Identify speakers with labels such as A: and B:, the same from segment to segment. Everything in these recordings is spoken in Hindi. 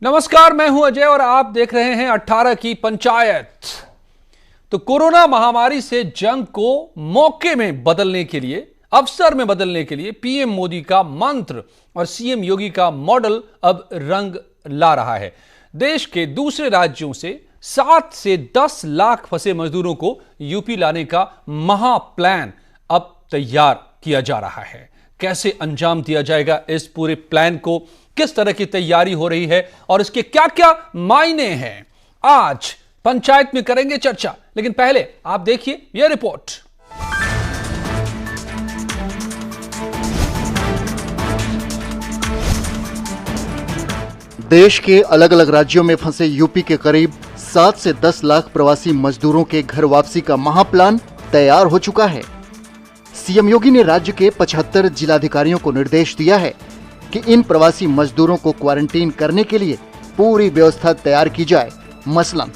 A: नमस्कार, मैं हूं अजय और आप देख रहे हैं 18 की पंचायत। तो कोरोना महामारी से जंग को मौके में बदलने के लिए, अवसर में बदलने के लिए पीएम मोदी का मंत्र और सीएम योगी का मॉडल अब रंग ला रहा है। देश के दूसरे राज्यों से 7 से 10 लाख फंसे मजदूरों को यूपी लाने का महा प्लान अब तैयार किया जा रहा है। कैसे अंजाम दिया जाएगा इस पूरे प्लान को, किस तरह की तैयारी हो रही है और इसके क्या क्या मायने हैं, आज पंचायत में करेंगे चर्चा। लेकिन पहले आप देखिए यह रिपोर्ट।
B: देश के अलग अलग राज्यों में फंसे यूपी के करीब 7 से 10 लाख प्रवासी मजदूरों के घर वापसी का महाप्लान तैयार हो चुका है। सीएम योगी ने राज्य के 75 जिलाधिकारियों को निर्देश दिया है कि इन प्रवासी मजदूरों को क्वारंटीन करने के लिए पूरी व्यवस्था तैयार की जाए। मसलन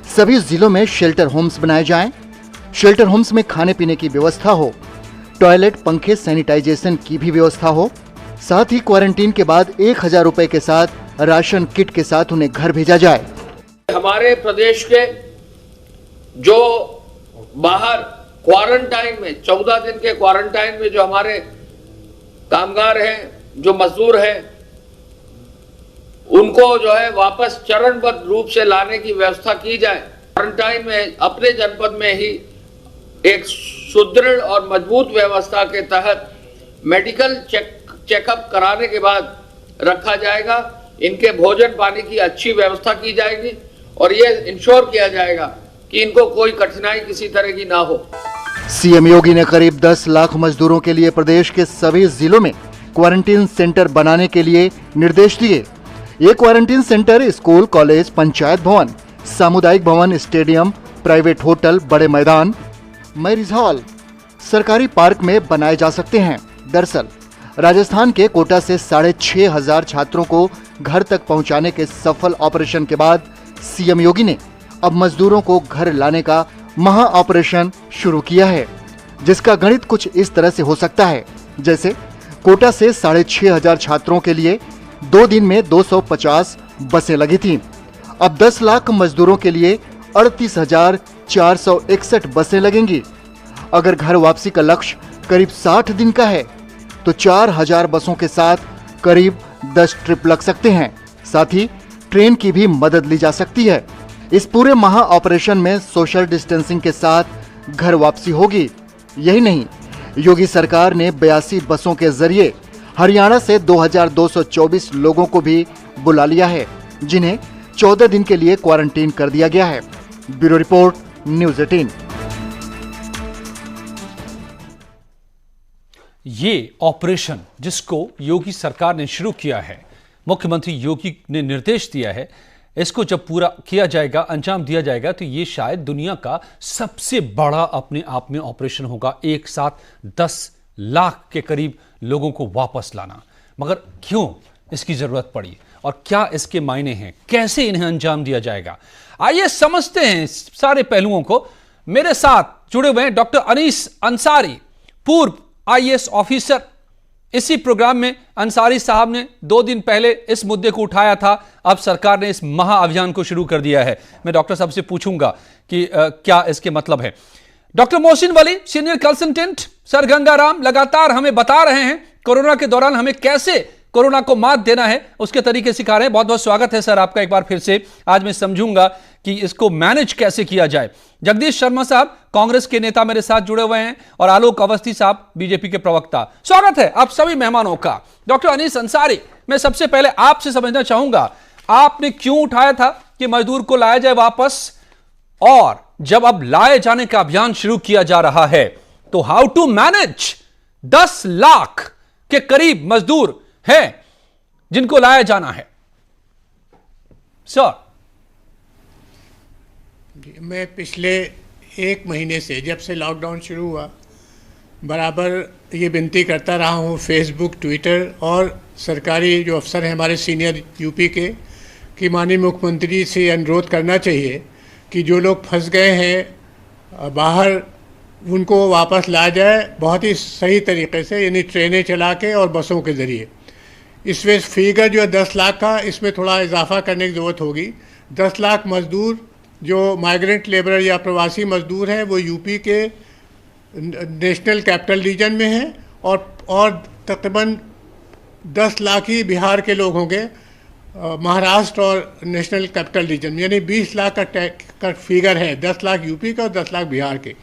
B: सभी जिलों में शेल्टर होम्स बनाए जाएं, शेल्टर होम्स में खाने पीने की व्यवस्था हो, टॉयलेट, पंखे, सैनिटाइजेशन की भी व्यवस्था हो। साथ ही क्वारंटीन के बाद 1000 रुपए के साथ राशन किट के साथ उन्हें घर भेजा जाए।
C: हमारे प्रदेश के जो बाहर क्वारंटाइन में 14 दिन के क्वारंटाइन में जो हमारे कामगार हैं, जो मजदूर हैं, उनको जो है वापस चरणबद्ध रूप से लाने की व्यवस्था की जाए। क्वारंटाइन में अपने जनपद में ही एक सुदृढ़ और मजबूत व्यवस्था के तहत मेडिकल चेकअप कराने के बाद रखा जाएगा। इनके भोजन पानी की अच्छी व्यवस्था की जाएगी और ये इंश्योर किया जाएगा कि इनको कोई कठिनाई किसी तरह की ना हो।
B: सीएम योगी ने करीब 10 लाख मजदूरों के लिए प्रदेश के सभी जिलों में क्वारंटीन सेंटर बनाने के लिए निर्देश दिए। ये quarantine centre school, college, panchayat भवन, सामुदायिक भवन, स्टेडियम, प्राइवेट होटल, बड़े मैदान, मैरिज हॉल, सरकारी पार्क में बनाए जा सकते हैं। दरअसल राजस्थान के कोटा से 6500 छात्रों को घर तक पहुंचाने के सफल ऑपरेशन के बाद सीएम योगी ने अब मजदूरों को घर लाने का महा ऑपरेशन शुरू किया है, जिसका गणित कुछ इस तरह से हो सकता है जैसे कोटा से 6500 छात्रों के लिए 2 दिन में 250 बसें लगी थीं। अब 10 लाख मजदूरों के लिए 38,461 बसें लगेंगी। अगर घर वापसी का लक्ष्य करीब 60 दिन का है तो 4000 बसों के साथ करीब 10 ट्रिप लग सकते हैं। साथ ही ट्रेन की भी मदद ली जा सकती है। इस पूरे महा ऑपरेशन में सोशल डिस्टेंसिंग के साथ घर वापसी होगी। यही नहीं, योगी सरकार ने 82 बसों के जरिए हरियाणा से 2224 लोगों को भी बुला लिया है, जिन्हें 14 दिन के लिए क्वारंटीन कर दिया गया है। Bureau report, news 18।
A: ये ऑपरेशन जिसको योगी सरकार ने शुरू किया है, मुख्यमंत्री योगी ने निर्देश दिया है, इसको जब पूरा किया जाएगा, अंजाम दिया जाएगा, तो ये शायद दुनिया का सबसे बड़ा अपने आप में ऑपरेशन होगा। एक साथ 10 लाख के करीब लोगों को वापस लाना। मगर क्यों इसकी जरूरत पड़ी और क्या इसके मायने हैं, कैसे इन्हें अंजाम दिया जाएगा, आइए समझते हैं सारे पहलुओं को। मेरे साथ जुड़े हुए हैं डॉक्टर अनीस अंसारी, पूर्व आईएएस ऑफिसर। इसी प्रोग्राम में अंसारी साहब ने 2 दिन पहले इस मुद्दे को उठाया था। अब सरकार ने इस महा अभियान को शुरू कर दिया है। मैं डॉक्टर साहब से पूछूंगा कि क्या इसके मतलब है। Doctor Mohsin Wali, senior consultant, sir Gangaram, लगातार हमें बता रहे हैं कोरोना के दौरान हमें कैसे कोरोना को मात देना है, उसके तरीके सिखा रहे हैं। बहुत बहुत स्वागत है सर आपका एक बार फिर से। आज मैं समझूंगा कि इसको मैनेज कैसे किया जाए। जगदीश शर्मा साहब कांग्रेस के नेता मेरे साथ जुड़े हुए हैं और आलोक अवस्थी साहब बीजेपी के प्रवक्ता। स्वागत है आप सभी मेहमानों का। डॉक्टर अनीस अंसारी, मैं सबसे पहले आपसे समझना चाहूंगा, आपने क्यों उठाया था कि मजदूर को लाया जाए वापस, और जब अब लाए जाने का अभियान शुरू किया जा रहा है तो हाउ टू मैनेज 10 लाख के करीब मजदूर हैं जिनको लाया जाना है। सर,
D: मैं पिछले 1 महीने से, जब से लॉकडाउन शुरू हुआ, बराबर ये विनती करता रहा हूँ फेसबुक, ट्विटर और सरकारी जो अफसर हैं हमारे सीनियर यूपी के, कि माननीय मुख्यमंत्री से अनुरोध करना चाहिए कि जो लोग फंस गए हैं बाहर, उनको वापस लाया जाए बहुत ही सही तरीके से, यानी ट्रेनें चला के और बसों के ज़रिए। इसमें फिगर जो है 10 लाख का, इसमें थोड़ा इजाफा करने की ज़रूरत होगी। 10 लाख मज़दूर जो माइग्रेंट लेबर या प्रवासी मज़दूर हैं वो यूपी के नेशनल कैपिटल रीजन में हैं, और तकरीबन 10 लाख ही बिहार के लोग होंगे महाराष्ट्र और नेशनल कैपिटल रीजन में, यानी 20 लाख का फिगर है, 10 लाख यूपी का और 10 लाख बिहार के।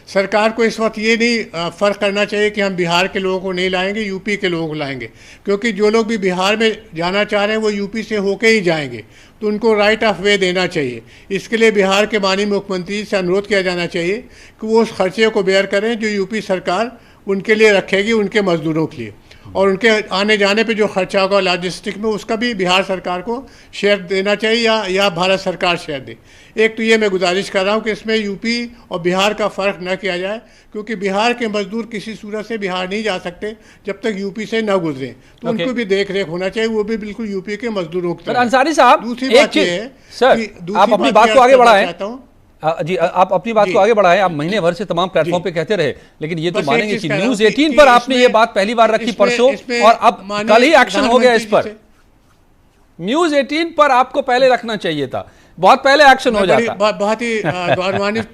D: सरकार को इस वक्त ये नहीं फ़र्क करना चाहिए कि हम बिहार के लोगों को नहीं लाएंगे, यूपी के लोगों को लाएंगे, क्योंकि जो लोग भी बिहार में जाना चाह रहे हैं वो यूपी से होके ही जाएंगे, तो उनको राइट ऑफ वे देना चाहिए। इसके लिए बिहार के माननीय मुख्यमंत्री से अनुरोध किया जाना चाहिए कि वो उस खर्चे को बेयर करें जो यूपी सरकार उनके लिए रखेगी, उनके मज़दूरों के लिए, और उनके आने जाने पे जो खर्चा होगा लॉजिस्टिक में उसका भी बिहार सरकार को शेयर देना चाहिए, या भारत सरकार शेयर दे। एक तो ये मैं गुजारिश कर रहा हूँ कि इसमें यूपी और बिहार का फ़र्क न किया जाए, क्योंकि बिहार के मजदूर किसी सूरत से बिहार नहीं जा सकते जब तक यूपी से न गुजरें, तो उनको भी देख रेख होना चाहिए, वो भी बिल्कुल यूपी के मजदूरों की तरह।
A: अंसारी साहब,
D: दूसरी बात ये है
A: सर, आप अपनी बात को आगे बढ़ाएं। जी, आप अपनी बात को आगे बढ़ाएं। आप महीने भर से तमाम प्लेटफॉर्म पे कहते रहे, लेकिन ये तो मानेंगे कि न्यूज़ 18 पर आपने ये बात पहली बार रखी परसों, और अब कल ही एक्शन हो गया इस पर। न्यूज़ 18 पर आपको पहले रखना चाहिए था, बहुत पहले एक्शन हो जाता।
D: बहुत ही गौरवान्वित।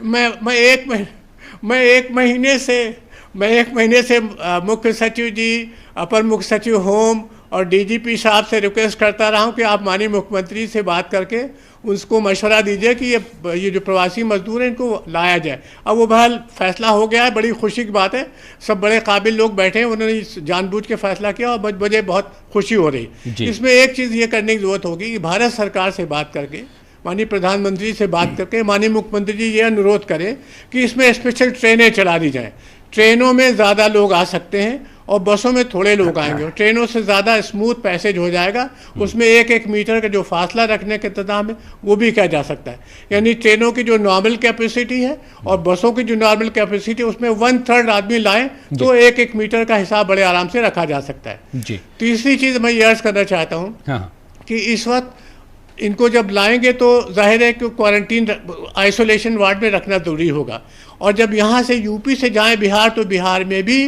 D: मैं एक महीने से मुख्य सचिव जी, अपर मुख्य सचिव होम और डीजीपी साहब से रिक्वेस्ट करता रहा हूं कि आप माननीय मुख्यमंत्री से बात करके उसको मशवरा दीजिए कि ये जो प्रवासी मजदूर हैं इनको लाया जाए। अब वो बहरहाल फैसला हो गया है, बड़ी खुशी की बात है, सब बड़े काबिल लोग बैठे हैं, उन्होंने जानबूझ के फैसला किया और मुझे बहुत खुशी हो रही। इसमें एक चीज़ ये करने की ज़रूरत होगी कि भारत सरकार से बात करके, माननीय प्रधानमंत्री से बात करके माननीय मुख्यमंत्री जी ये अनुरोध करें कि इसमें स्पेशल ट्रेनें चला दी जाएँ। ट्रेनों में ज़्यादा लोग आ सकते हैं और बसों में थोड़े लोग आएंगे, ट्रेनों से ज़्यादा स्मूथ पैसेज हो जाएगा। उसमें 1-1 मीटर का जो फासला रखने का इंतजाम है वो भी किया जा सकता है, यानी ट्रेनों की जो नॉर्मल कैपेसिटी है और बसों की जो नॉर्मल कैपेसिटी है उसमें 1/3 आदमी लाएं तो 1-1 मीटर का हिसाब बड़े आराम से रखा जा सकता है। तीसरी चीज़ मैं ये अर्ज करना चाहता हूँ कि इस वक्त इनको जब लाएंगे तो जाहिर है कि क्वारंटीन आइसोलेशन वार्ड में रखना ज़रूरी होगा, और जब यहाँ से यूपी से जाएं बिहार तो बिहार में भी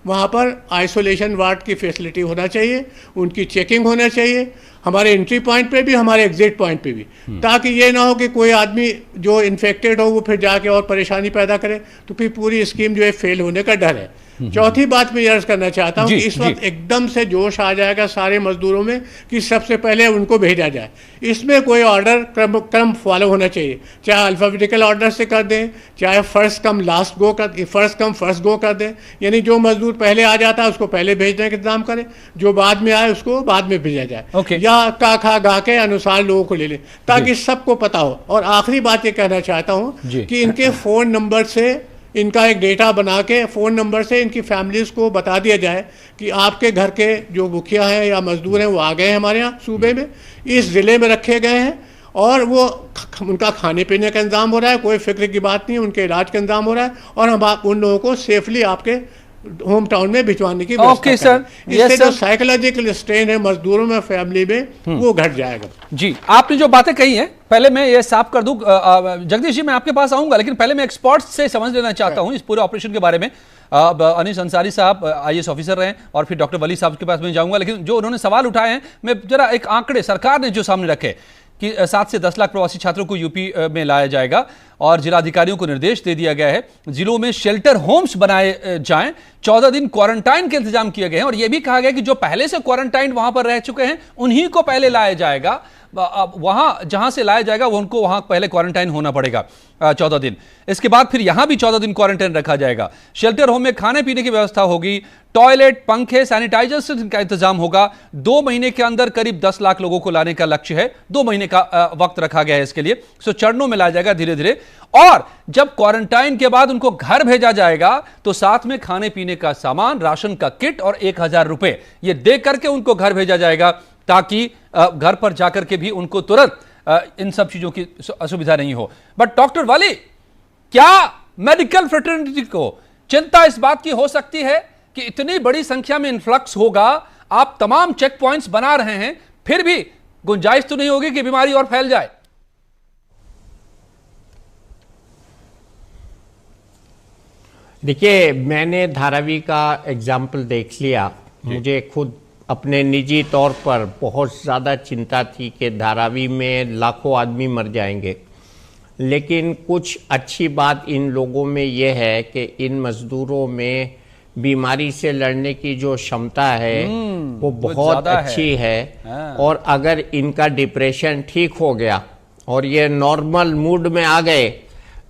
D: वहाँ पर आइसोलेशन वार्ड की फैसिलिटी होना चाहिए, उनकी चेकिंग होना चाहिए, हमारे एंट्री पॉइंट पे भी, हमारे एग्जिट पॉइंट पे भी, ताकि ये ना हो कि कोई आदमी जो इन्फेक्टेड हो वो फिर जाके और परेशानी पैदा करे, तो फिर पूरी स्कीम जो है फेल होने का डर है। चौथी बात मैं अर्ज करना चाहता हूँ कि इस वक्त एकदम से जोश आ जाएगा सारे मजदूरों में कि सबसे पहले उनको भेजा जाए। इसमें कोई ऑर्डर क्रम फॉलो होना चाहिए, चाहे अल्फाबेटिकल ऑर्डर से कर दें, चाहे फर्स्ट कम फर्स्ट गो कर दें, यानी जो मजदूर पहले आ जाता है उसको पहले भेजने का इंतजाम करें, जो बाद में आए उसको बाद में भेजा जाए, या का खा गा के अनुसार लोगों को ले लें, ताकि सबको पता हो। और आखिरी बात ये कहना चाहता हूँ कि इनके फ़ोन नंबर से इनका एक डेटा बना के फ़ोन नंबर से इनकी फैमिलीज़ को बता दिया जाए कि आपके घर के जो मुखिया हैं या मजदूर हैं वो आ गए हैं हमारे यहाँ सूबे में, इस ज़िले में रखे गए हैं, और वो उनका खाने पीने का इंतज़ाम हो रहा है, कोई फिक्र की बात नहीं, उनके इलाज का इंतज़ाम हो रहा है, और हम उन लोगों को सेफली आपके होम टाउन में भिजवाने की व्यवस्था करें। इससे जो साइकोलॉजिकल स्ट्रेन है मजदूरों में, फैमिली में, वो घट जाएगा।
A: जी, आपने जो बातें कही हैं, पहले मैं ये साफ कर दूं, जगदीश जी मैं आपके पास आऊंगा, लेकिन पहले मैं एक्सपर्ट्स से समझ लेना चाहता हूं इस पूरे ऑपरेशन के बारे में। अनीस अंसारी साहब IAS ऑफिसर रहे, और फिर डॉक्टर वली साहब के पास मैं जाऊंगा, लेकिन जो उन्होंने सवाल उठाए हैं, मैं जरा एक आंकड़े सरकार ने जो सामने रखे कि 7 से 10 लाख प्रवासी छात्रों को यूपी में लाया जाएगा, और जिलाधिकारियों को निर्देश दे दिया गया है जिलों में शेल्टर होम्स बनाए जाएं, 14 दिन क्वारंटाइन के इंतजाम किए गए हैं, और यह भी कहा गया कि जो पहले से क्वारंटाइन वहां पर रह चुके हैं उन्हीं को पहले लाया जाएगा, वहां जहां से लाया जाएगा वो उनको वहां पहले क्वारंटाइन होना पड़ेगा 14 दिन। इसके बाद फिर यहां भी 14 दिन क्वारंटाइन रखा जाएगा। शेल्टर होम में खाने पीने की व्यवस्था होगी, टॉयलेट, पंखे, सैनिटाइजर का इंतजाम होगा। 2 महीने के अंदर करीब 10 लाख लोगों को लाने का लक्ष्य है, 2 महीने का वक्त रखा गया है इसके लिए। सो चरणों में लाया जाएगा धीरे धीरे, और जब क्वारंटाइन के बाद उनको घर भेजा जाएगा तो साथ में खाने पीने का सामान, राशन का किट और 1000 रुपए ये दे करके उनको घर भेजा जाएगा, ताकि घर पर जाकर के भी उनको तुरंत इन सब चीजों की असुविधा नहीं हो। बट डॉक्टर वाली, क्या मेडिकल फ्रेटर्निटी को चिंता इस बात की हो सकती है कि इतनी बड़ी संख्या में इन्फ्लक्स होगा, आप तमाम चेक पॉइंट्स बना रहे हैं, फिर भी गुंजाइश तो नहीं होगी कि बीमारी और फैल जाए?
E: देखिए, मैंने धारावी का एग्जाम्पल देख लिया मुझे खुद अपने निजी तौर पर बहुत ज़्यादा चिंता थी कि धारावी में लाखों आदमी मर जाएंगे, लेकिन कुछ अच्छी बात इन लोगों में ये है कि इन मजदूरों में बीमारी से लड़ने की जो क्षमता है वो बहुत अच्छी है। और अगर इनका डिप्रेशन ठीक हो गया और ये नॉर्मल मूड में आ गए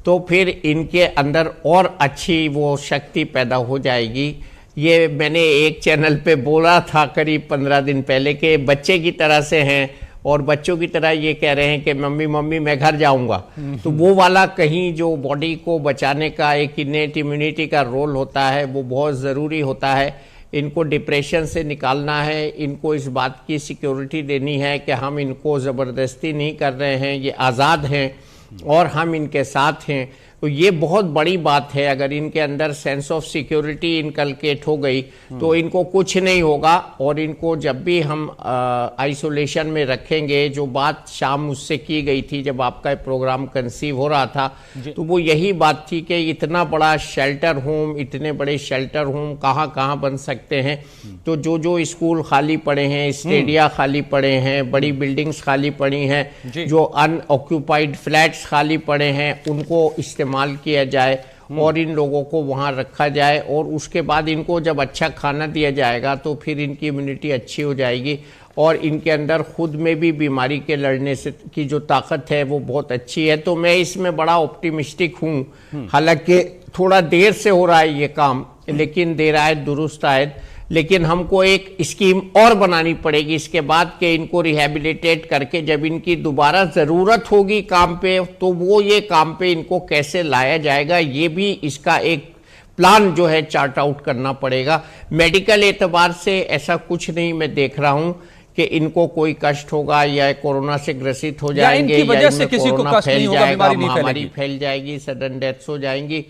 E: तो फिर इनके अंदर और अच्छी वो शक्ति पैदा हो जाएगी। ये मैंने एक चैनल पे बोला था करीब 15 दिन पहले कि बच्चे की तरह से हैं और बच्चों की तरह ये कह रहे हैं कि मम्मी मम्मी मैं घर जाऊंगा। तो वो वाला कहीं जो बॉडी को बचाने का एक इनेट इम्यूनिटी का रोल होता है वो बहुत ज़रूरी होता है। इनको डिप्रेशन से निकालना है, इनको इस बात की सिक्योरिटी देनी है कि हम इनको ज़बरदस्ती नहीं कर रहे हैं, ये आज़ाद हैं और हम इनके साथ हैं। तो ये बहुत बड़ी बात है। अगर इनके अंदर सेंस ऑफ सिक्योरिटी इनकलकेट हो गई तो इनको कुछ नहीं होगा। और इनको जब भी हम आइसोलेशन में रखेंगे, जो बात शाम मुझसे की गई थी जब आपका प्रोग्राम कंसीव हो रहा था, तो वो यही बात थी कि इतना बड़ा शेल्टर होम, इतने बड़े शेल्टर होम कहाँ कहाँ बन सकते हैं। तो जो जो स्कूल खाली पड़े हैं, स्टेडिया खाली पड़े हैं, बड़ी बिल्डिंग्स खाली पड़ी हैं, जो अनऑक्यूपाइड फ्लैट्स खाली पड़े हैं, उनको इस्तेमाल किया जाए और इन लोगों को वहां रखा जाए। और उसके बाद इनको जब अच्छा खाना दिया जाएगा तो फिर इनकी इम्यूनिटी अच्छी हो जाएगी और इनके अंदर खुद में भी बीमारी के लड़ने से की जो ताकत है वो बहुत अच्छी है। तो मैं इसमें बड़ा ऑप्टिमिस्टिक हूँ। हालांकि थोड़ा देर से हो रहा है ये काम, लेकिन देर आए दुरुस्त आए। लेकिन हमको एक स्कीम और बनानी पड़ेगी इसके बाद कि इनको रिहेबिलिटेट करके जब इनकी दोबारा ज़रूरत होगी काम पे, तो वो ये काम पे इनको कैसे लाया जाएगा, ये भी इसका एक प्लान जो है चार्ट आउट करना पड़ेगा। मेडिकल एतबार से ऐसा कुछ नहीं मैं देख रहा हूँ कि इनको कोई कष्ट होगा या कोरोना से ग्रसित हो जाएंगे या
A: वजह से किसी को कष्ट नहीं होगा,
E: महामारी फैल जाएगी, सडन डेथ्स हो जाएंगी।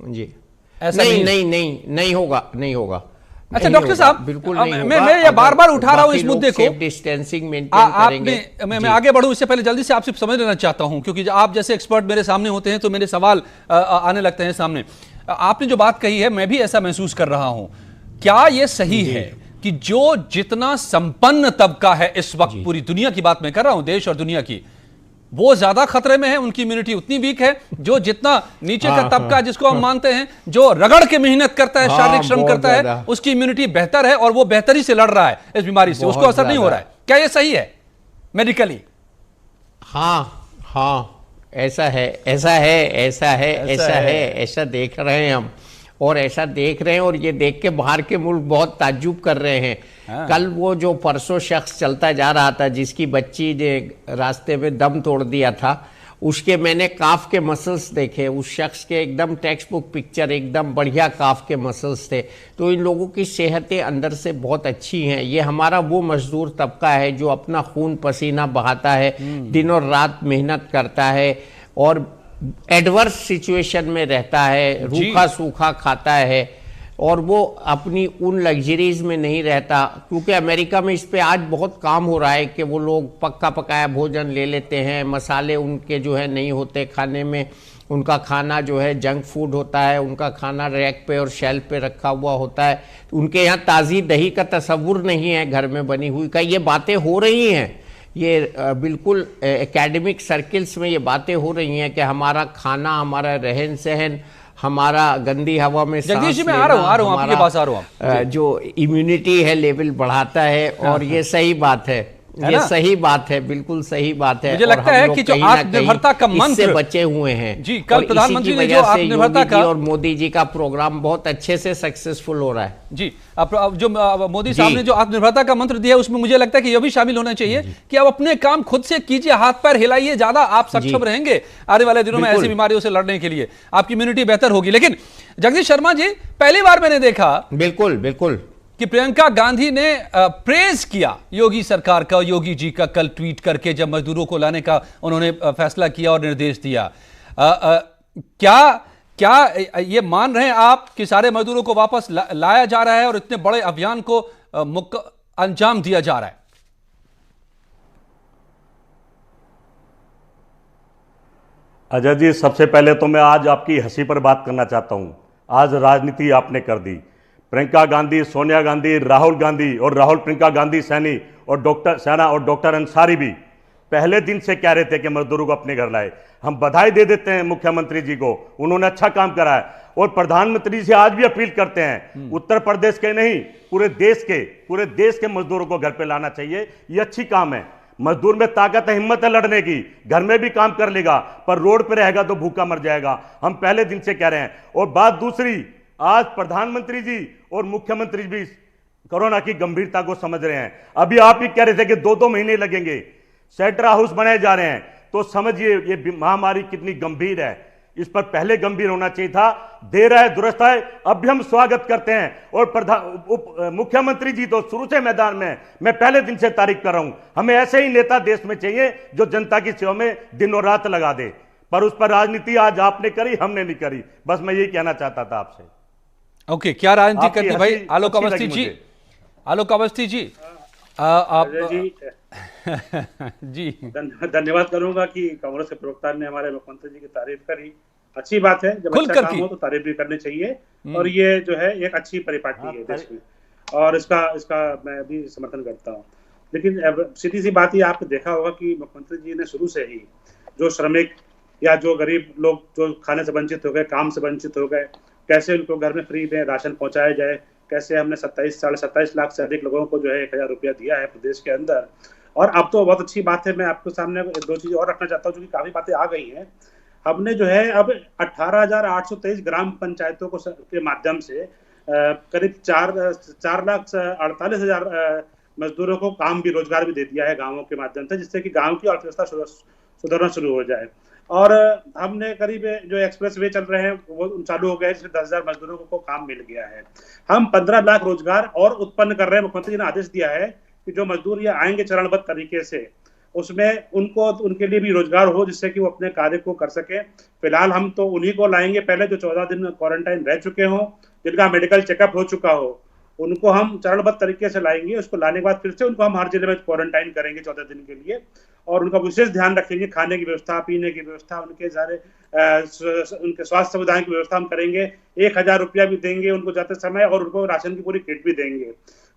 E: जी नहीं होगा, नहीं होगा।
A: अच्छा डॉक्टर साहब,
E: बिल्कुल नहीं होगा।
A: मैं ये बार बार उठा रहा हूं इस मुद्दे को,
E: डिस्टेंसिंग मेंटेन करेंगे।
A: मैं आगे बढ़ूं इससे पहले जल्दी से आपसे समझ लेना चाहता हूं, क्योंकि आप जैसे एक्सपर्ट मेरे सामने होते हैं तो मेरे सवाल आने लगते हैं सामने। आपने जो बात कही है मैं भी ऐसा महसूस कर रहा हूं। क्या यह सही है कि जो जितना संपन्न तबका है इस वक्त, पूरी दुनिया की बात मैं कर रहा हूं, देश और दुनिया की, वो ज्यादा खतरे में है, उनकी इम्यूनिटी उतनी वीक है? जो जितना नीचे का तबका जिसको हम मानते हैं, जो रगड़ के मेहनत करता है, शारीरिक श्रम करता है, उसकी इम्यूनिटी बेहतर है और वो बेहतरी से लड़ रहा है इस बीमारी से, उसको असर नहीं हो रहा है। क्या ये सही है मेडिकली?
E: हाँ, ऐसा देख रहे हैं हम, और ऐसा देख रहे हैं और ये देख के बाहर के मुल्क बहुत ताज्जुब कर रहे हैं। कल वो जो परसों शख्स चलता जा रहा था जिसकी बच्ची ने रास्ते में दम तोड़ दिया था, उसके मैंने काफ के मसल्स देखे। उस शख्स के एकदम टेक्स्ट बुक पिक्चर, एकदम बढ़िया काफ के मसल्स थे। तो इन लोगों की सेहतें अंदर से बहुत अच्छी हैं। ये हमारा वो मजदूर तबका है जो अपना खून पसीना बहाता है, दिन और रात मेहनत करता है और एडवर्स सिचुएशन में रहता है, रूखा सूखा खाता है और वो अपनी उन लग्जरीज में नहीं रहता। क्योंकि अमेरिका में इस पे आज बहुत काम हो रहा है कि वो लोग पक्का पकाया भोजन ले लेते हैं, मसाले उनके जो है नहीं होते खाने में, उनका खाना जो है जंक फूड होता है, उनका खाना रैक पे और शेल्फ पे रखा हुआ होता है। उनके यहाँ ताज़ी दही का तस्वुर नहीं है घर में बनी हुई का। ये बातें हो रही हैं, ये बिल्कुल एकेडमिक सर्किल्स में ये बातें हो रही हैं कि हमारा खाना, हमारा रहन सहन, हमारा गंदी हवा में
A: जगदीश जी मैं आ रहा हूँ आपके पास आ रहा हूँ,
E: जो इम्यूनिटी है लेवल बढ़ाता है और ये सही बात है, ये सही बात है, बिल्कुल सही बात है।
A: मुझे लगता है कि जो आत्मनिर्भरता का मंत्र
E: बचे हुए हैं
A: जी, कल प्रधानमंत्री ने जो आत्मनिर्भरता का
E: और मोदी जी का प्रोग्राम बहुत अच्छे से सक्सेसफुल हो रहा है
A: जी। अब जो मोदी साहब ने जो आत्मनिर्भरता का मंत्र दिया उसमें मुझे लगता है कि यह भी शामिल होना चाहिए कि आप अपने काम खुद से कीजिए, हाथ पैर हिलाइए, ज्यादा आप सक्षम रहेंगे आने वाले दिनों में ऐसी बीमारियों से लड़ने के लिए, आपकी इम्यूनिटी बेहतर होगी। लेकिन जगदीश शर्मा जी, पहली बार मैंने देखा
E: बिल्कुल
A: कि प्रियंका गांधी ने प्रेज किया योगी सरकार का, योगी जी का, कल ट्वीट करके जब मजदूरों को लाने का उन्होंने फैसला किया और निर्देश दिया। क्या ये मान रहे हैं आप कि सारे मजदूरों को वापस लाया जा रहा है और इतने बड़े अभियान को अंजाम दिया जा रहा है?
F: अजय जी, सबसे पहले तो मैं आज आपकी हंसी पर बात करना चाहता हूं। आज राजनीति आपने कर दी। प्रियंका गांधी, सोनिया गांधी, राहुल गांधी और राहुल प्रियंका गांधी सैनी और डॉक्टर सेना और डॉक्टर अंसारी भी पहले दिन से कह रहे थे कि मजदूरों को अपने घर लाए। हम बधाई दे देते हैं मुख्यमंत्री जी को, उन्होंने अच्छा काम करा है। और प्रधानमंत्री से आज भी अपील करते हैं, उत्तर प्रदेश के नहीं पूरे देश के मजदूरों को घर पे लाना चाहिए। ये अच्छी काम है। मजदूर में ताकत है, हिम्मत है लड़ने की, घर में भी काम कर लेगा, पर रोड पे रहेगा तो भूखा मर जाएगा। हम पहले दिन से कह रहे हैं। और बात दूसरी, आज प्रधानमंत्री जी और मुख्यमंत्री भी कोरोना की गंभीरता को समझ रहे हैं। अभी आप ही कह रहे थे कि 2-2 महीने लगेंगे, शेल्टर हाउस बनाए जा रहे हैं, तो समझिए ये महामारी कितनी गंभीर है। इस पर पहले गंभीर होना चाहिए था। देर है दुरुस्त है, अब भी हम स्वागत करते हैं। और मुख्यमंत्री जी तो शुरू से मैदान में, मैं पहले दिन से तारीफ कर रहा हूं। हमें ऐसे ही नेता देश में चाहिए जो जनता की सेवा में दिन और रात लगा दे। पर उस पर राजनीति आज आपने करी, हमने नहीं करी। बस मैं यही कहना चाहता था आपसे।
A: ओके, क्या राजनीति करनी भाई? आलोक अवस्थी जी, आलोक अवस्थी जी, आप जी
G: धन्यवाद करूंगा कि कांग्रेस के प्रवक्ता ने हमारे मुख्यमंत्री जी की तारीफ करी। अच्छी बात है, जब अच्छा काम हो तो तारीफ भी करनी चाहिए। और ये जो है एक अच्छी परिपाटी है देश में, और इसका मैं भी समर्थन करता हूँ। लेकिन सीधी सी बात ये आपने देखा होगा कि मुख्यमंत्री जी ने शुरू से ही जो श्रमिक या जो गरीब लोग जो खाने से वंचित हो गए, काम से वंचित हो गए, कैसे उनको घर में फ्री में राशन पहुंचाया जाए, कैसे हमने 27 लाख से अधिक लोगों को जो है 1,000 रुपया दिया है प्रदेश के अंदर। और अब तो बहुत अच्छी बात है, मैं आपके सामने 2 चीजें और रखना चाहता हूँ, क्योंकि काफी बातें आ गई हैं। हमने जो है अब 18,823 ग्राम पंचायतों को के माध्यम से करीब 4,48,000 मजदूरों को काम भी, रोजगार भी दे दिया है गाँवों के माध्यम से, जिससे कि गाँव की अर्थव्यवस्था सुधरना शुरू हो जाए। और हमने करीब जो एक्सप्रेस वे चल रहे हैं वो चालू हो गए हैं, जिसमें 10,000 मजदूरों को काम मिल गया है। हम 15 लाख रोजगार और उत्पन्न कर रहे हैं। मुख्यमंत्री जी ने आदेश दिया है कि जो मजदूर ये आएंगे चरणबद्ध तरीके से, उसमें उनके लिए भी रोजगार हो, जिससे कि वो अपने कार्य को कर सके। फिलहाल हम तो उन्हीं को लाएंगे पहले जो 14 दिन क्वारंटाइन रह चुके हों, जिनका मेडिकल चेकअप हो चुका हो, उनको हम चरणबद्ध तरीके से लाएंगे। उसको लाने के बाद फिर से उनको हम हर जिले में क्वारंटाइन करेंगे 14 दिन के लिए, और उनका विशेष ध्यान रखेंगे। खाने की व्यवस्था, पीने की व्यवस्था, उनके सारे उनके स्वास्थ्य सुविधाओं की व्यवस्था हम करेंगे। 1,000 रुपया भी देंगे उनको जाते समय, और उनको राशन की पूरी किट भी देंगे।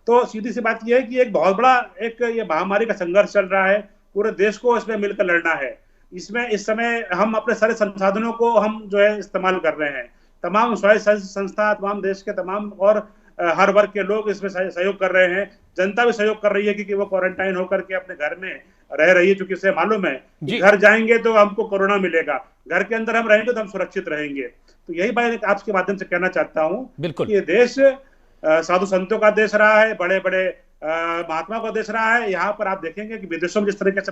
G: तो सीधी सी बात यह है कि एक बहुत बड़ा ये महामारी का संघर्ष चल रहा है, पूरे देश को इसमें मिलकर लड़ना है। इसमें इस समय हम अपने सारे संसाधनों को हम जो है इस्तेमाल कर रहे हैं। तमाम स्वायत्त संस्था, तमाम देश के तमाम और हर वर्ग के लोग इसमें सहयोग कर रहे हैं। जनता भी सहयोग कर रही है, क्योंकि वो क्वारंटाइन होकर के अपने घर में रह रही है, क्योंकि उसे मालूम है कि घर जाएंगे तो हमको कोरोना मिलेगा, घर के अंदर हम रहेंगे तो हम सुरक्षित रहेंगे। तो यही मैं आपके माध्यम से कहना चाहता हूँ कि ये देश साधु संतों का देश रहा है, बड़े बड़े महात्मा का देश रहा है। यहाँ पर आप देखेंगे कि विदेशों में जिस तरीके से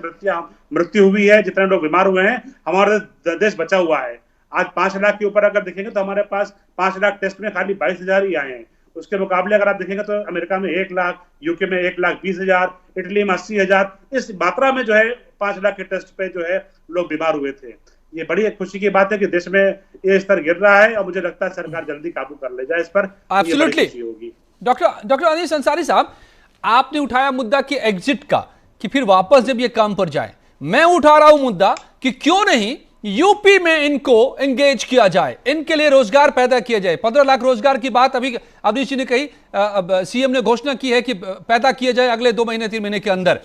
G: मृत्यु हुई है, जितने लोग बीमार हुए हैं, हमारा देश बचा हुआ है। आज 5 लाख के ऊपर अगर देखेंगे तो हमारे पास 5 लाख टेस्ट में खाली 22,000 ही आए हैं। उसके मुकाबले अगर आप देखेंगे तो अमेरिका में 1 लाख, यूके में 1,20,000, इटली में 80,000, इस मात्रा में जो है 5 लाख के टेस्ट पे जो है लोग बीमार हुए थे। ये बड़ी खुशी की बात है कि देश में ये स्तर गिर रहा है, और मुझे लगता है सरकार जल्दी काबू कर ले जाए इस पर।
A: एब्सोल्युटली। डॉक्टर अनीस अंसारी साहब, आपने उठाया मुद्दा कि एग्जिट का, कि फिर वापस जब ये काम पर जाए। मैं उठा रहा हूं मुद्दा कि क्यों नहीं यूपी में इनको एंगेज किया जाए, इनके लिए रोजगार पैदा किया जाए। 15 लाख रोजगार की बात अभी अवनीश जी ने कही, सीएम ने घोषणा की है कि पैदा किए जाए अगले 2 महीने 3 महीने के अंदर।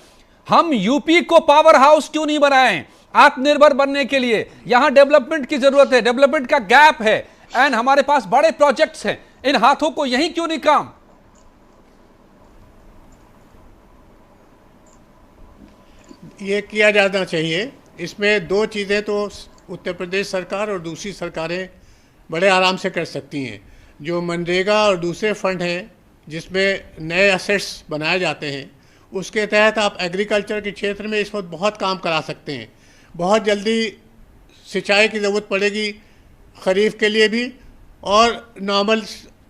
A: हम यूपी को पावर हाउस क्यों नहीं बनाएं आत्मनिर्भर बनने के लिए? यहां डेवलपमेंट की जरूरत है, डेवलपमेंट का गैप है, एंड हमारे पास बड़े प्रोजेक्ट्स हैं। इन हाथों को यहीं क्यों नहीं काम?
D: ये किया जाना चाहिए। इसमें 2 चीज़ें तो उत्तर प्रदेश सरकार और दूसरी सरकारें बड़े आराम से कर सकती हैं। जो मनरेगा और दूसरे फंड हैं जिसमें नए असेट्स बनाए जाते हैं, उसके तहत आप एग्रीकल्चर के क्षेत्र में इस वक्त बहुत काम करा सकते हैं। बहुत जल्दी सिंचाई की ज़रूरत पड़ेगी खरीफ के लिए भी, और नॉर्मल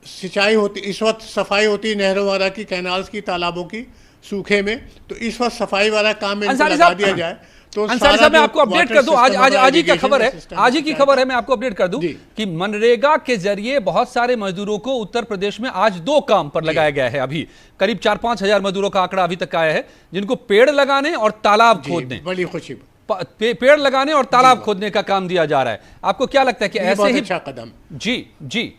D: सिंचाई होती, इस वक्त सफाई होती नहरों वगैरह की, कैनाल्स की, तालाबों की सूखे में, तो इस वक्त सफाई वाला काम में इनको लगा दिया जाए। तो
A: अंसारी साहब, मैं आपको अपडेट कर दूं, आज ही की खबर है, आज ही की खबर है, मैं आपको अपडेट कर दूं कि मनरेगा के जरिए बहुत सारे मजदूरों को उत्तर प्रदेश में आज 2 काम पर लगाया गया है। अभी करीब 4-5 हजार मजदूरों का आंकड़ा अभी तक आया है, जिनको पेड़ लगाने और तालाब खोदने,
D: बड़ी खुशी,
A: पेड़ लगाने और तालाब खोदने का काम दिया जा रहा है। आपको क्या लगता है कि ऐसे ही
D: अच्छा कदम?
A: जी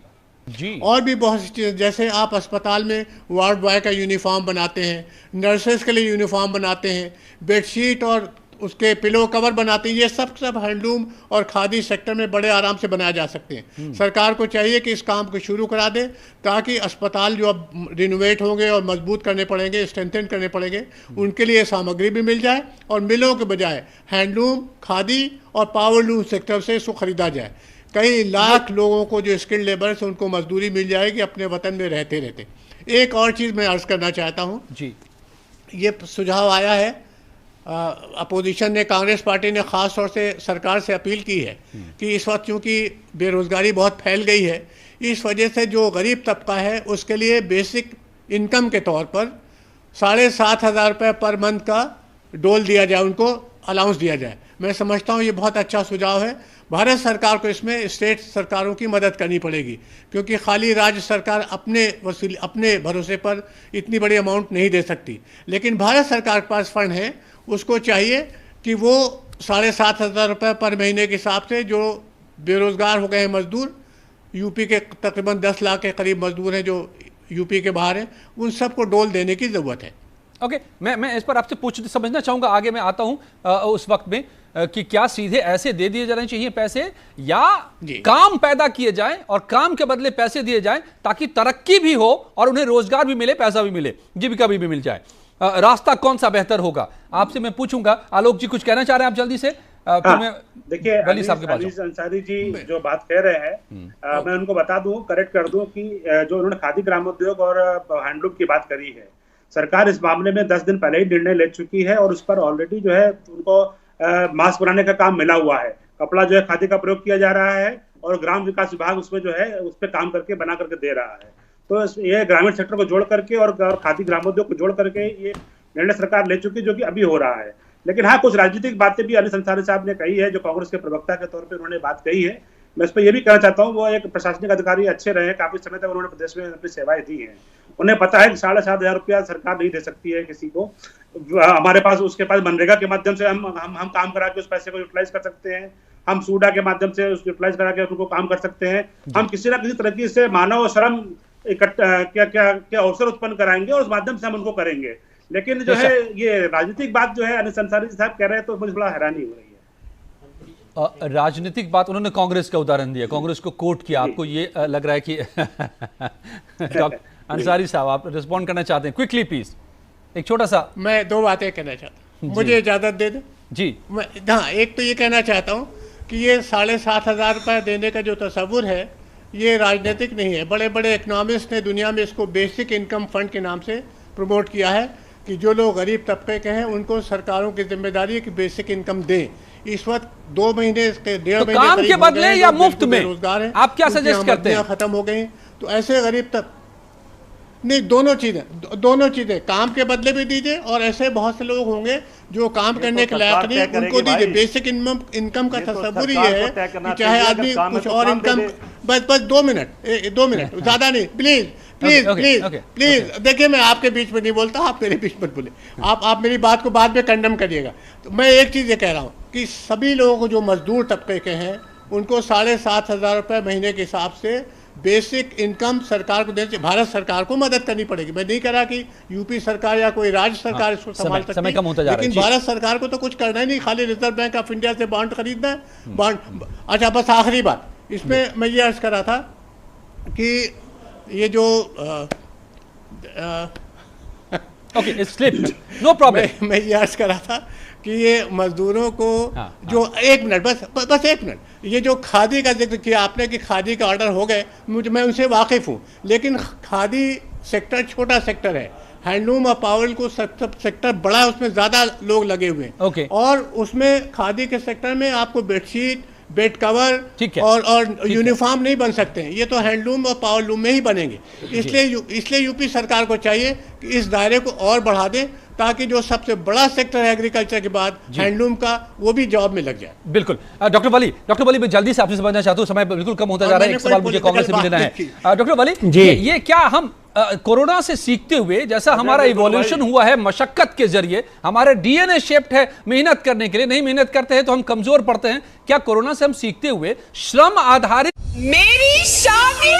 A: जी।
D: और भी बहुत सी चीज़ें, जैसे आप अस्पताल में वार्ड बॉय का यूनिफॉर्म बनाते हैं, नर्सेस के लिए यूनिफॉर्म बनाते हैं, बेडशीट और उसके पिलो कवर बनाते हैं, ये सब हैंडलूम और खादी सेक्टर में बड़े आराम से बनाए जा सकते हैं। सरकार को चाहिए कि इस काम को शुरू करा दे, ताकि अस्पताल जो अब रिनोवेट होंगे और मजबूत करने पड़ेंगे, स्ट्रेंथन करने पड़ेंगे, उनके लिए सामग्री भी मिल जाए और मिलों के बजाय हैंडलूम, खादी और पावरलूम सेक्टर से इसको खरीदा जाए। कई लाख लोगों को जो स्किल्ड लेबर है उनको मजदूरी मिल जाएगी अपने वतन में रहते रहते। एक और चीज़ मैं अर्ज़ करना चाहता हूँ
A: जी।
D: ये सुझाव आया है, अपोजिशन ने, कांग्रेस पार्टी ने ख़ास तौर से सरकार से अपील की है कि इस वक्त चूँकि बेरोज़गारी बहुत फैल गई है, इस वजह से जो गरीब तबका है उसके लिए बेसिक इनकम के तौर पर 7,500 रुपये पर मंथ का डोल दिया जाए, उनको अलाउंस दिया जाए। मैं समझता हूँ ये बहुत अच्छा सुझाव है। भारत सरकार को इसमें स्टेट सरकारों की मदद करनी पड़ेगी, क्योंकि खाली राज्य सरकार अपने भरोसे पर इतनी बड़ी अमाउंट नहीं दे सकती। लेकिन भारत सरकार के पास फंड है, उसको चाहिए कि वो 7,500 रुपये पर महीने के हिसाब से जो बेरोज़गार हो गए हैं मजदूर, यूपी के तकरीबन 10 लाख के करीब मजदूर हैं जो यूपी के बाहर हैं, उन सबको डोल देने की ज़रूरत है।
A: ओके, मैं इस पर आपसे समझना चाहूंगा, आगे मैं आता हूं उस वक्त में कि क्या सीधे ऐसे दे दिए जाने चाहिए पैसे, या काम पैदा किए जाएं और काम के बदले पैसे दिए जाएं ताकि तरक्की भी हो और उन्हें रोजगार भी मिले, पैसा भी मिले, जीविका भी मिल जाए। रास्ता कौन सा बेहतर होगा, आपसे मैं पूछूंगा। आलोक जी कुछ कहना चाह रहे हैं आप जल्दी से?
G: देखिए, अनीस अंसारी जी जो बात कह रहे हैं, मैं उनको बता दूं, करेक्ट कर दूं कि जो उन्होंने खादी ग्रामोद्योग और हैंडलूम की बात करी है, सरकार इस मामले में 10 दिन पहले ही निर्णय ले चुकी है और उस पर ऑलरेडी जो है उनको मास्क बनाने का काम मिला हुआ है। कपड़ा जो है खादी का प्रयोग किया जा रहा है और ग्राम विकास विभाग उसमें जो है उस पर काम करके बना करके दे रहा है। तो ये ग्रामीण सेक्टर को जोड़ करके और खादी ग्रामोद्योग को जोड़ करके ये निर्णय सरकार ले चुकी, जो कि अभी हो रहा है। लेकिन हाँ, कुछ राजनीतिक बातें भी अनीस अंसारी साहब ने कही है, जो कांग्रेस के प्रवक्ता के तौर पर उन्होंने बात कही है। मैं इस पर यह भी कहना चाहता हूँ, वो एक प्रशासनिक अधिकारी अच्छे रहे, काफी समय तक उन्होंने प्रदेश में अपनी सेवाएं दी हैं। उन्हें पता है कि 7,500 रुपया सरकार नहीं दे सकती है किसी को। हमारे पास उसके पास मनरेगा के माध्यम से हम काम करा के उस पैसे को यूटिलाइज कर सकते हैं, हम सूडा के माध्यम से यूटिलाइज करा के उनको काम कर सकते हैं, हम किसी ना किसी तरीके से मानव श्रम इकट्ठा क्या अवसर उत्पन्न कराएंगे और उस माध्यम से हम उनको करेंगे। लेकिन जो है ये राजनीतिक बात जो है अनीस अंसारी साहब कह रहे हैं, तो मुझे बड़ा हैरानी हो रही है।
A: राजनीतिक बात, उन्होंने कांग्रेस का उदाहरण दिया, कांग्रेस को कोट किया, आपको ये लग रहा है कि डॉक्टर अंसारी साहब आप रिस्पॉन्ड करना चाहते हैं? क्विकली प्लीज, एक छोटा सा।
D: मैं 2 बातें कहना चाहता हूँ, मुझे इजाज़त दे दे
A: जी।
D: हाँ, एक तो ये कहना चाहता हूँ कि ये 7,500 रुपये देने का जो तस्वुर है ये राजनीतिक नहीं है। बड़े बड़े इकनॉमिस्ट ने दुनिया में इसको बेसिक इनकम फंड के नाम से प्रमोट किया है कि जो लोग गरीब तबके के हैं उनको सरकारों की जिम्मेदारी है कि बेसिक इनकम दें। इस वक्त 2 महीने के 1.5 महीने
A: काम के बदले या मुफ्त में
D: रोजगार है,
A: आप क्या सजेस्ट करते हैं?
D: खत्म हो गई, तो ऐसे गरीब तक नहीं, दोनों चीजें काम के बदले भी दीजिए और ऐसे बहुत से लोग होंगे जो काम करने के लायक नहीं, उनको दीजिए। बेसिक इनकम का तस्वुर ये है कि चाहे आदमी कुछ और इनकम, बस 2 मिनट ज्यादा नहीं, प्लीज देखिए, मैं आपके बीच में नहीं बोलता, आप मेरे बीच में बोले, आप मेरी बात को बाद में कंडम करिएगा। तो मैं एक चीज़ ये कह रहा हूँ कि सभी लोगों को जो मजदूर तबके के हैं उनको 7,500 रुपये महीने के हिसाब से बेसिक इनकम सरकार को देने, भारत सरकार को मदद करनी पड़ेगी। मैं नहीं कह रहा कि यूपी सरकार या कोई राज्य सरकार इसको संभाल सकती है, लेकिन भारत सरकार को तो कुछ करना ही नहीं, खाली रिजर्व बैंक ऑफ इंडिया से बॉन्ड खरीदना है। बॉन्ड, अच्छा, बस आखिरी बात इसमें मैं ये अर्ज कर रहा था कि ये जो
A: ओके, स्लिप्ड, नो प्रॉब्लम।
D: मैं ये अर्ज कर रहा था कि ये मजदूरों को जो 1 मिनट, बस 1 मिनट, ये जो खादी का जिक्र किया आपने कि खादी का ऑर्डर हो गए, मैं उनसे वाकिफ़ हूँ, लेकिन खादी सेक्टर छोटा सेक्टर है, हैंडलूम और पावर को सेक्टर बड़ा है, उसमें ज़्यादा लोग लगे हुए हैं। और उसमें खादी के सेक्टर में आपको बेडशीट, बेड कवर और यूनिफॉर्म नहीं बन सकते हैं, ये तो हैंडलूम और पावरलूम में ही बनेंगे। इसलिए यूपी सरकार को चाहिए कि इस दायरे को और बढ़ा दें ताकि जो सबसे बड़ा सेक्टर है एग्रीकल्चर के बाद हैंडलूम का, वो भी जॉब में लग जाए।
A: बिल्कुल। डॉक्टर वली मैं जल्दी से आपसे समझना चाहता हूँ, समय बिल्कुल कम होता जा रहा है, एक सवाल मुझे कांग्रेस से भी लेना है। डॉक्टर वली, ये क्या हम कोरोना से सीखते हुए जैसा हमारा इवोल्यूशन हुआ है मशक्कत के जरिए, हमारे डीएनए शेप्ड है मेहनत करने के लिए, नहीं मेहनत करते हैं तो हम कमजोर पड़ते हैं। क्या कोरोना से हम सीखते हुए श्रम आधारित
H: मेरी शादी